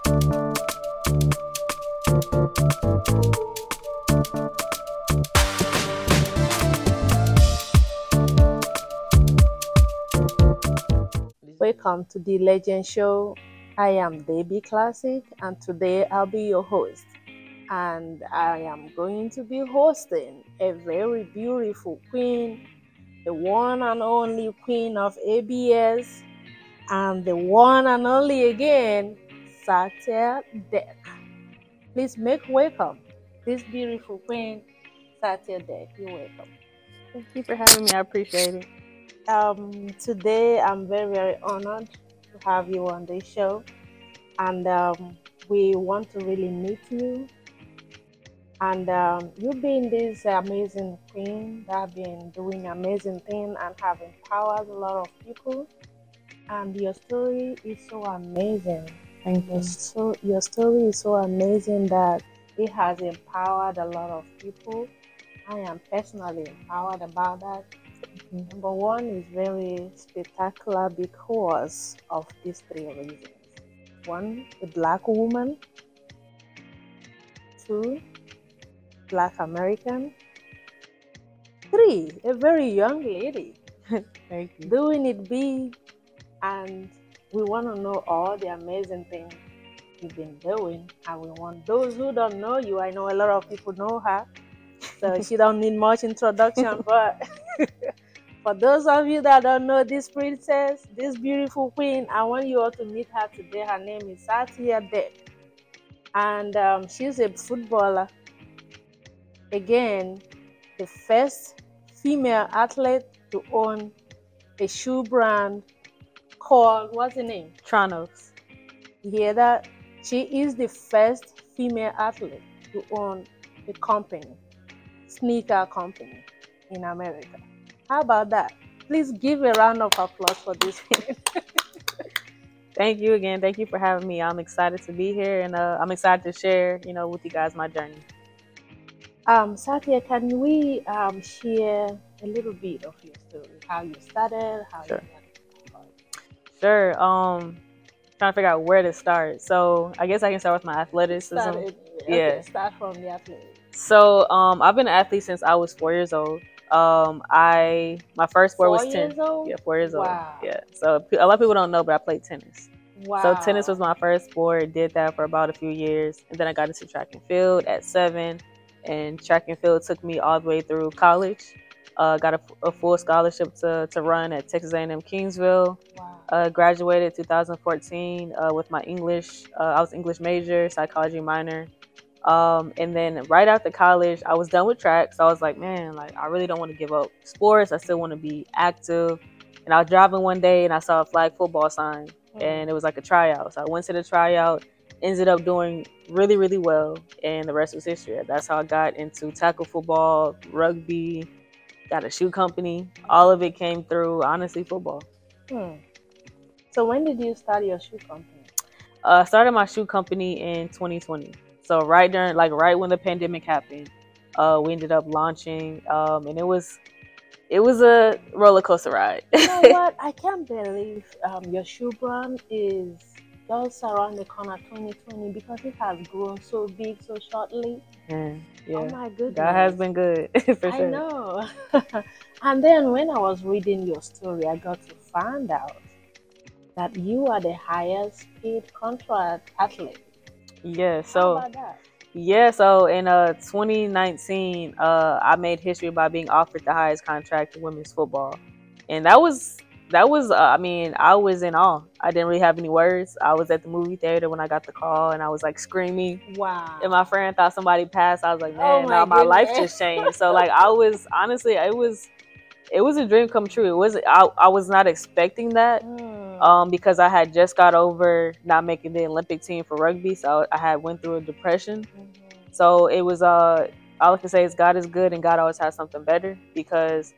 Welcome to the Legend Show. I am Baby Classic, and today I'll be your host. And I am going to be hosting a very beautiful queen, the one and only queen of ABS, and the one and only again, Santia. Please make welcome this beautiful queen, Santia. You're welcome. Thank you for having me. I appreciate it. Today I'm very honored to have you on this show, and we want to really meet you. And you've been this amazing queen that have been doing amazing things and have empowered a lot of people. And your story is so amazing. Thank you. Your story is so amazing that it has empowered a lot of people. I am personally empowered about that. Number one is very spectacular because of these three reasons. One, a Black woman. Two, Black American. Three, a very young lady. Thank you. Doing it big. And we want to know all the amazing things you've been doing. And we want those who don't know you, I know a lot of people know her, so she don't need much introduction, but for those of you that don't know this princess, this beautiful queen, I want you all to meet her today. Her name is Santia, and she's a footballer. Again, the first female athlete to own a shoe brand called, what's the name? Tronos. You hear that? She is the first female athlete to own a company, sneaker company in America. How about that? Please give a round of applause for this. Thank you again. Thank you for having me. I'm excited to be here, and I'm excited to share, with you guys my journey. Satya, can we share a little bit of your story? How you started, how Sure. you got started? Sure. Trying to figure out where to start. So I guess I can start with my athleticism. Okay, start from the athlete. So I've been an athlete since I was 4 years old. My first sport was 4 10. years old? Yeah, 4 years Wow. old. Yeah. So a lot of people don't know, but I played tennis. Wow. So tennis was my first sport. Did that for about a few years, and then I got into track and field at 7. And track and field took me all the way through college. Got a full scholarship to run at Texas A&M Kingsville. Wow. Graduated 2014 with my English. I was English major, psychology minor. And then right after college, I was done with track. So I was like, man, I really don't want to give up sports. I still want to be active. And I was driving one day and I saw a flag football sign, and it was like a tryout. So I went to the tryout, ended up doing really, really well. And the rest was history. That's how I got into tackle football, rugby, got a shoe company. All of it came through, honestly, football. So when did you start your shoe company? Started my shoe company in 2020. So right when the pandemic happened, we ended up launching, and it was a roller coaster ride. You know what? I can't believe your shoe brand is just around the corner 2020 because it has grown so big so shortly. Yeah. Oh my goodness. God has been good for sure. I know. And then when I was reading your story, I got to find out that you are the highest paid contract athlete. Yeah. How So about that? yeah. So in 2019, I made history by being offered the highest contract in women's football, and that was. I mean, I was in awe. I didn't really have any words. I was at the movie theater when I got the call, and I was like screaming. Wow. And my friend thought somebody passed. I was like, Oh man, my now my life goodness. just changed. So I was honestly, it was a dream come true. I was not expecting that, because I had just got over not making the Olympic team for rugby, so I had went through a depression. So it was all I can say is God is good, and God always has something better, because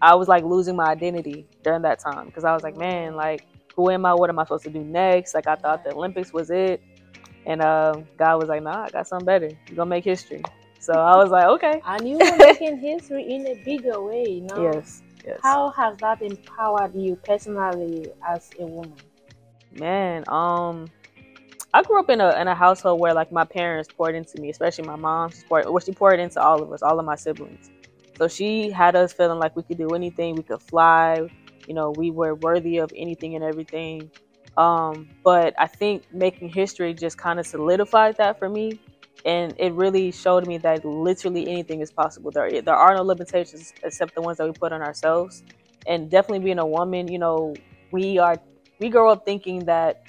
I was like losing my identity during that time, because I was like, man, who am I? What am I supposed to do next? I thought the Olympics was it. And God was like, nah, I got something better. You're going to make history. So I was like, okay. And you were making history in a bigger way, you know? Yes. How has that empowered you personally as a woman? Man, I grew up in a household where like my parents poured into me, especially my mom. She poured into all of us, all of my siblings. So she had us feeling like we could do anything, we could fly. You know, we were worthy of anything and everything. But I think making history just kind of solidified that for me, and it really showed me that literally anything is possible. There are no limitations except the ones that we put on ourselves. And definitely being a woman, you know, we are we grow up thinking that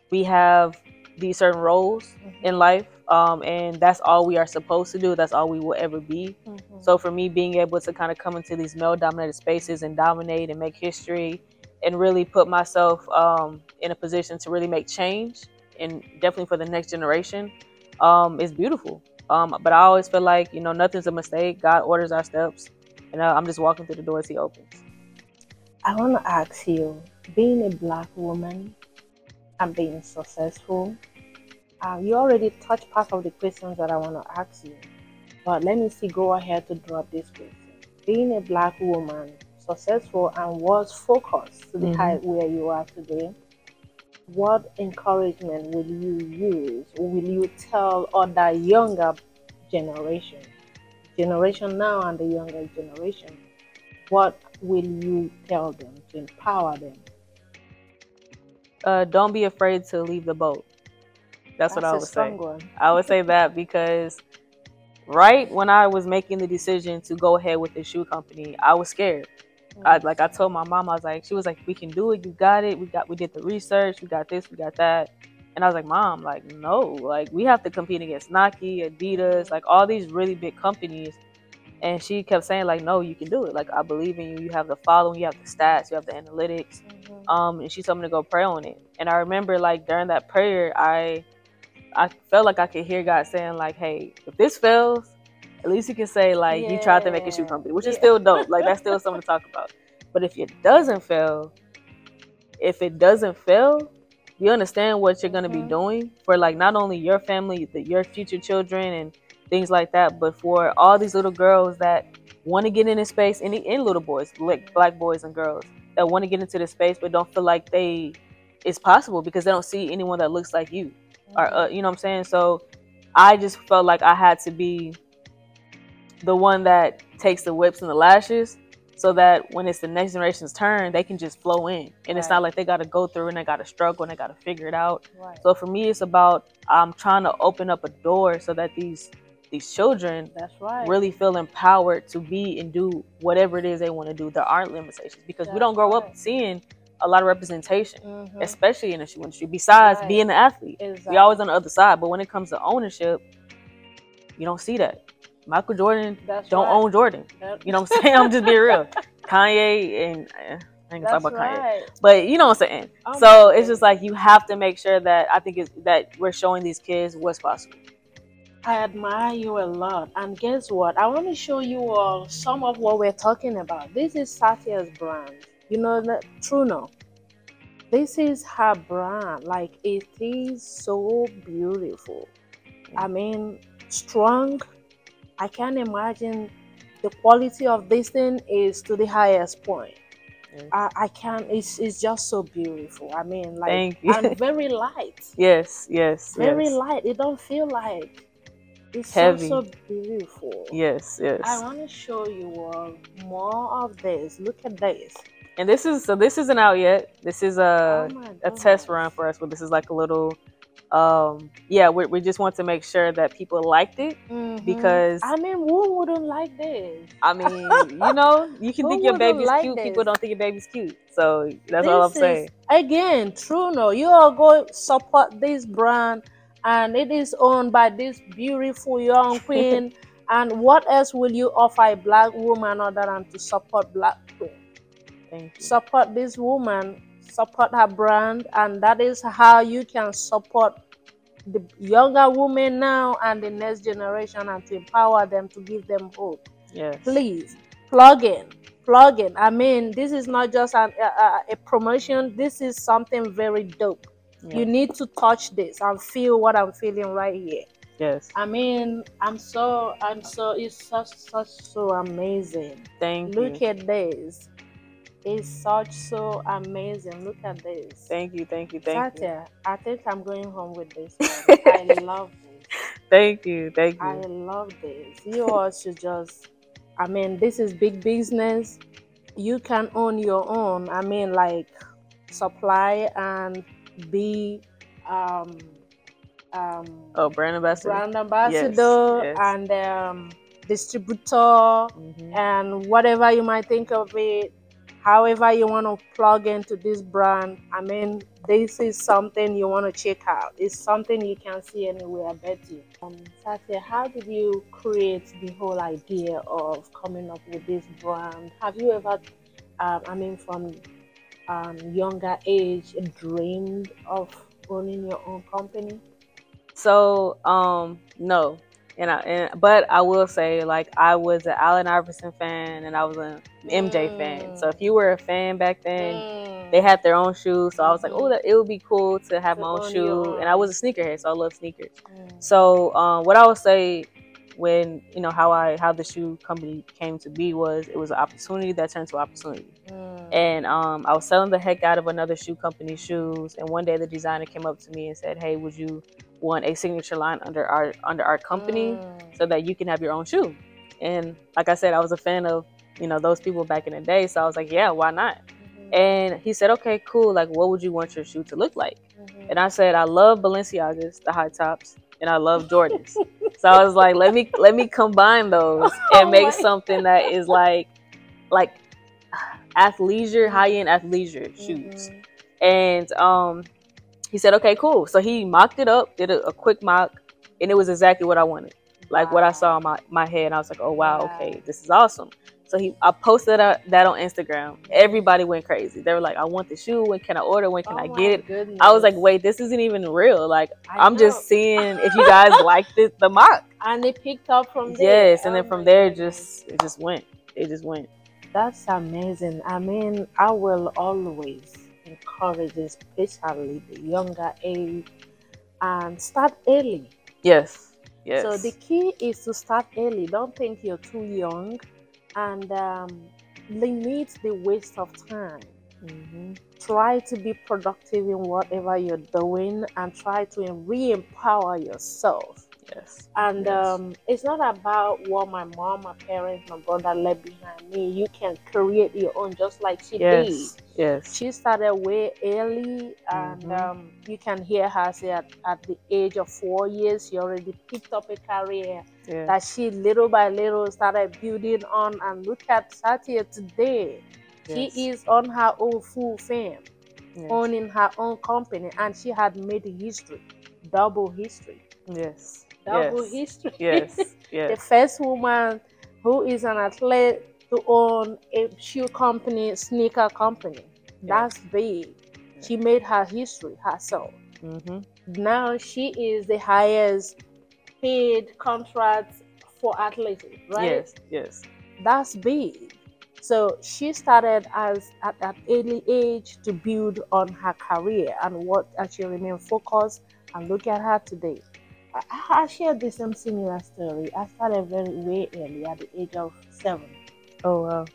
we have these certain roles in life, and that's all we are supposed to do. That's all we will ever be. So for me, being able to kind of come into these male dominated spaces and dominate and make history and really put myself in a position to really make change, and definitely for the next generation, is beautiful. But I always feel like, you know, nothing's a mistake. God orders our steps, and I'm just walking through the doors He opens. I want to ask you, being a black woman and being successful, you already touched part of the questions that I want to ask you, but let me see, go ahead to drop this question. Being a black woman, successful and was focused to the height where you are today, what encouragement will you use, or will you tell other younger generation, generation now and the younger generation, what will you tell them to empower them? Don't be afraid to leave the boat. That's what I That's a would strong say. one. I would say that because right when I was making the decision to go ahead with the shoe company, I was scared. I told my mom, I was like, she was like, we can do it, you got it. We did the research, we got this, we got that. And I was like, Mom, like, no, like we have to compete against Nike, Adidas, like all these really big companies. And she kept saying, like, no, you can do it. Like, I believe in you. You have the following, you have the stats, you have the analytics. And she told me to go pray on it. And I remember like during that prayer, I felt like I could hear God saying, like, hey, if this fails, at least you can say, like, you tried to make a shoe company, which is still dope. Like, that's still something to talk about. But if it doesn't fail, you understand what you're going to be doing for, like, not only your family, your future children and things like that, but for all these little girls that want to get in this space, and little boys, like black boys and girls that want to get into this space but don't feel like it's possible because they don't see anyone that looks like you. Or you know what I'm saying? So I just felt like I had to be the one that takes the whips and the lashes, so that when it's the next generation's turn, they can just flow in, and it's not like they got to go through and they got to struggle and they got to figure it out. So for me, it's about trying to open up a door so that these children really feel empowered to be and do whatever it is they want to do. There aren't limitations because we don't grow up seeing a lot of representation, especially in the shoe industry, besides being an athlete. We're always on the other side, but when it comes to ownership, you don't see that. Michael Jordan don't own Jordan. You know what I'm saying? I'm just being real. Kanye, and I ain't gonna talk about Kanye, but you know what I'm saying. So it's just like you have to make sure that I think it's that we're showing these kids what's possible. I admire you a lot, and guess what? I want to show you all some of what we're talking about. This is Santia's brand. You know that, true no? This is her brand. Like, it is so beautiful. I mean, strong. I can't imagine the quality of this thing is to the highest point. I can't. It's just so beautiful. I mean, like, thank you. And very light. Yes. Very light. It don't feel like it's heavy. So beautiful. Yes. I want to show you all more of this. Look at this. And this isn't out yet. This is a test run for us, but this is like a little we just want to make sure that people liked it, because I mean, who wouldn't like this? I mean, you know, you can think your baby's cute, people don't think your baby's cute, so that's all I'm saying. Again, true no, you all go support this brand, and it is owned by this beautiful young queen. And what else will you offer a black woman other than to support black queen? Thank you. Support this woman, support her brand, and that is how you can support the younger women now and the next generation, and to empower them, to give them hope. Yes. Please plug in. I mean, this is not just a promotion. This is something very dope. Yes. You need to touch this and feel what I'm feeling right here. Yes. I mean, it's so amazing. Thank you. Look at this. It's such so amazing. Look at this. Thank you, thank you, thank you. Satya, I think I'm going home with this one. I love this. Thank you, thank I you. love this. You all should just, I mean, this is big business. You can own your own. I mean, like supply and be um, um, Oh, brand ambassador. brand Yes, ambassador yes. and distributor Hmm. and whatever you might think of it, however you want to plug into this brand. I mean, this is something you want to check out. It's something you can see anywhere, I bet you. Satya, how did you create the whole idea of coming up with this brand? Have you ever, I mean, from younger age, dreamed of owning your own company? So, no, but I will say, like, I was an Allen Iverson fan and I was an MJ fan. So if Mm, you were a fan back then, they mm, had their own shoes. So I was like, oh, mm-hmm. it would be cool to have To my own own your shoe. And I own. was a sneakerhead, so I love sneakers. Mm, So, what I would say when how the shoe company came to be was it was an opportunity that turned to opportunity. mm, And I was selling the heck out of another shoe company's shoes. And one day the designer came up to me and said, "Hey, would you want a signature line under our company mm, so that you can have your own shoe?" And like I said, I was a fan of those people back in the day, so I was like, "Yeah, why not?" mhm, And he said, "Okay, cool. Like, what would you want your shoe to look like?" And I mhm. said, "I love Balenciagas, the high tops, and I love Jordans." So I was like, let me combine those and Oh make my. something that is like athleisure, high Mhm, end athleisure shoes. mhm. And he said, "Okay, cool." So he mocked it up, did a quick mock, and it was exactly what I wanted, like what I Wow. saw in my head. And I was like, "Oh wow, Wow. okay, this is awesome." So I posted that on Instagram. Mhm. Everybody went crazy. They were like, "I want the shoe. When can I order? When can Oh I my get it?" I was like, goodness. "Wait, this isn't even real. Like, I I'm know. just seeing if you guys like the mock." And it picked up from there. Yes, and Oh then from my there, goodness. it just went. It just went. That's amazing. I mean, I will always encourage, especially the younger age, and start early. Yes, So the yes, key is to start early. Don't think you're too young, and limit the waste of time. hmm, Try to be productive in whatever you're doing, and try to re-empower yourself. yes, And yes, it's not about what my mom, my parents, my brother left behind me. You can create your own just like she did. yes, yes. She started way early, and Hmm. you can hear her say at the age of 4 years, she already picked up a career Yeah. that she little by little started building on. And look at Satya today. She Yes. is on her own full fame, Yes. owning her own company, and she had made history, double history. Yes. Double Yes. history. Yes. The Yes. first woman who is an athlete to own a shoe company, sneaker company. Yes. That's big. Yes. She made her history herself. Mm-hmm. Now she is the highest paid contract for athletes, right? Yes. Yes. That's big. So she started as at that early age to build on her career and what she remained focused. And look at her today. I shared the same similar story. I started very way early at the age of 7. Oh wow.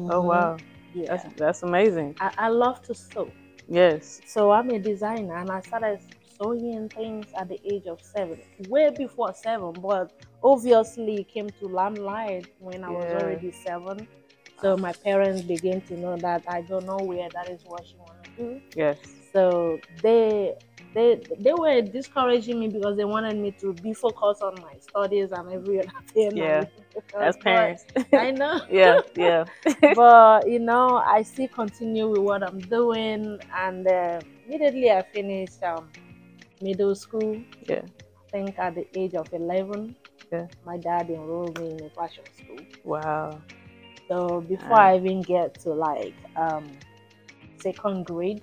Oh Mm-hmm. wow. Yeah, That's amazing. I love to sew. Yes. So I'm a designer, and I started sewing things at the age of 7, way before 7. But obviously, it came to limelight when I was Yeah. already 7. So Wow. my parents began to know that I don't know where that is what she want to do. Yes. So they were discouraging me because they wanted me to be focused on my studies and every other thing. Yeah. And As but parents. I know. Yeah. Yeah. But I still continue with what I'm doing, and immediately I finished middle school. Yeah. I think at the age of 11, Yeah. my dad enrolled me in a fashion school. Wow. So before Nice. I even get to like second grade,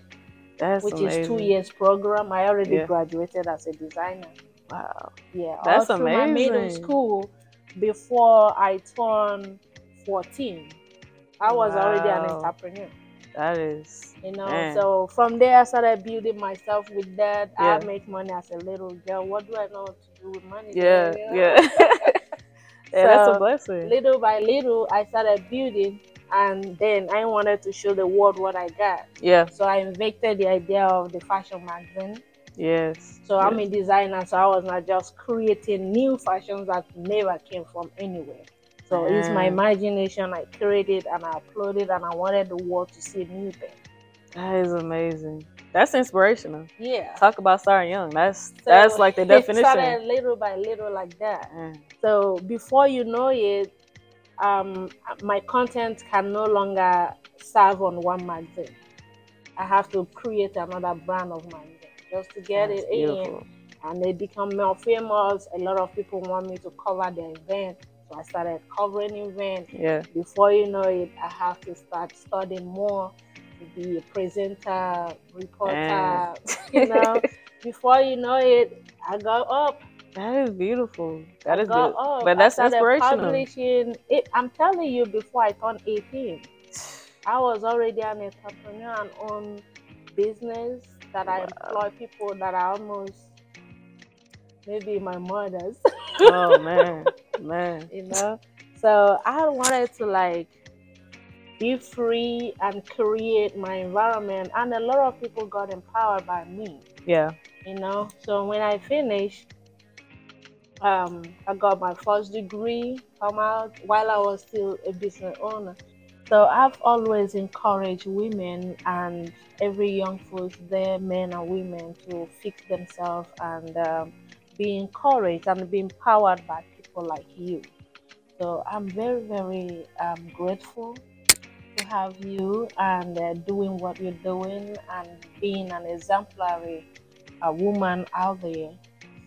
That's which is 2 amazing. years program, I already Yeah. graduated as a designer. Wow. Yeah, all That's through my middle amazing. school, before I turned 14, I was already an Wow. entrepreneur. That is, man. So from there I started building myself with that. I Yeah. make money as a little girl. What do I know to do with money, Yeah. girl? Yeah. Yeah, that's a So blessing. little by little I started building. And then I wanted to show the world what I got. Yeah. So I invented the idea of the fashion magazine. Yes. So I'm Yes. a designer, so I was not just creating new fashions that never came from anywhere. So it's my Man, imagination. I created and I uploaded, and I wanted the world to see new things. that is amazing. That's inspirational. Yeah. Talk about starting young. That's So like the it definition. started little by little like that. Man. So before you know it, my content can no longer serve on one magazine. I have to create another brand of magazine just to get That's it in, beautiful. and they become more famous. A lot of people want me to cover their event, so I started covering event. Yeah. Before you know it, I have to start studying more to be a presenter, reporter. Man. Before you know it, I got up. That is beautiful. I That is got good. up. But I that's started inspirational. publishing it. I'm telling you, before I turned 18, I was already an entrepreneur and own business that I employ people that are almost maybe my mothers. Oh man. Man. So I wanted to like be free and create my environment, and a lot of people got empowered by me. Yeah. So when I finished, I got my first degree come out while I was still a business owner. So I've always encouraged women and every young folks there, men and women, to fix themselves and be encouraged and be empowered by people like you. So I'm very, very grateful to have you and doing what you're doing and being an exemplary woman out there.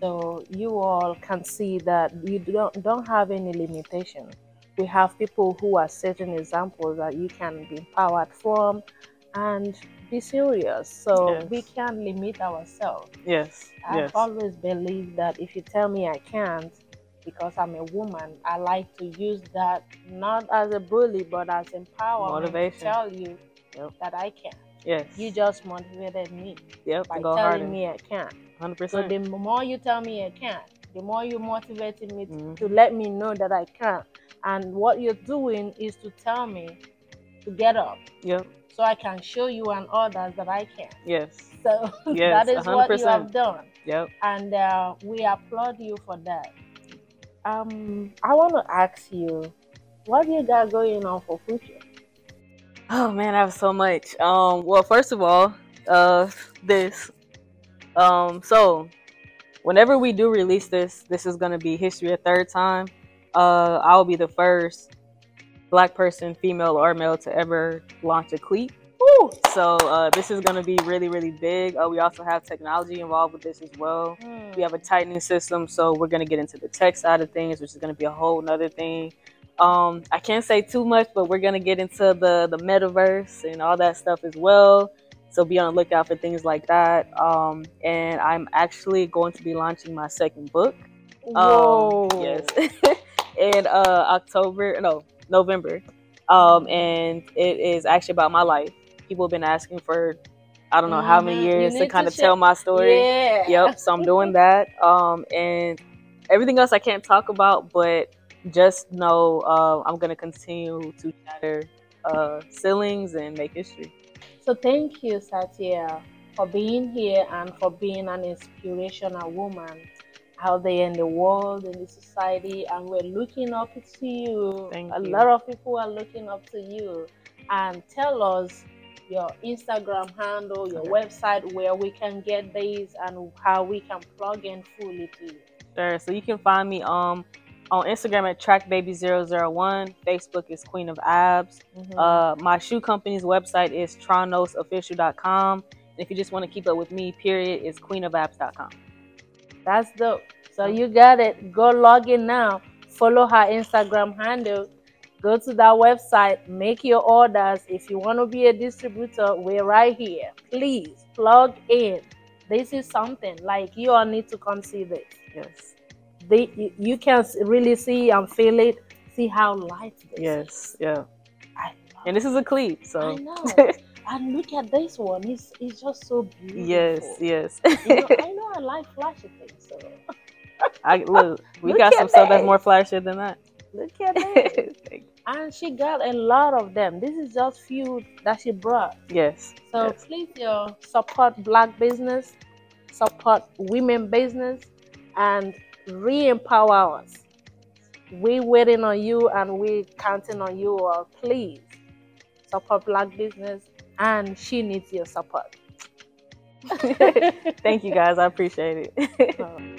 So you all can see that you don't have any limitation. We have people who are setting examples that you can be empowered from and be serious. So Yes. we can't limit ourselves. Yes. I've always believed that if you tell me I can't, because I'm a woman, I like to use that not as a bully, but as empowerment. Motivation. To tell you that I can. Yes. You just motivated me by go telling harder. me I can't. 100%. So the more you tell me I can't, the more you motivated me to let me know that I can't. And what you're doing is to tell me to get up. Yep. So I can show you and others that I can. Yes. So yes, that is 100%. What you have done. Yep. And we applaud you for that. I want to ask you, what do you got going on for future? Oh man, I have so much. Well, first of all, this. So whenever we do release this is gonna be history a third time. I will be the first Black person, female or male, to ever launch a cleat. Woo! So this is gonna be really, really big. We also have technology involved with this as well. We have a tightening system, so we're gonna get into the tech side of things, which is gonna be a whole nother thing. I can't say too much, but we're gonna get into the metaverse and all that stuff as well. So be on the lookout for things like that. And I'm actually going to be launching my second book. Whoa! Yes, in November. And it is actually about my life. People have been asking for I don't know how many years to kind of tell my story. Yeah. Yep. So I'm doing that. And everything else I can't talk about, but just know I'm gonna continue to shatter ceilings and make history. So thank you, Satya, for being here and for being an inspirational woman out there in the world, in the society, and we're looking up to you. Thank A you. lot of people are looking up to you. And tell us your Instagram handle, your website, where we can get these and how we can plug in fully to you. Sure. So you can find me on Instagram at trackbaby001. Facebook is Queen of Abs. My shoe company's website is tronosofficial.com. And if you just want to keep up with me, period, is queenofabs.com. That's dope. So you got it. Go log in now. Follow her Instagram handle. Go to that website. Make your orders. If you want to be a distributor, we're right here. Please plug in. This is something like you all need to consider it. Yes. You can really see and feel it. See how light this is. Yeah. And this is a cleat, so. I know. And look at this one. It's just so beautiful. Yes. I know I like flashy things. So. Look, we got some stuff that's more flashy than that. Look at it. and she got a lot of them. This is just few that she brought. Yes. So Yes. please, support Black business, support women business, and re-empower us. We waiting on you, and we counting on you all. Please support Black business, and she needs your support. Thank you guys. I appreciate it.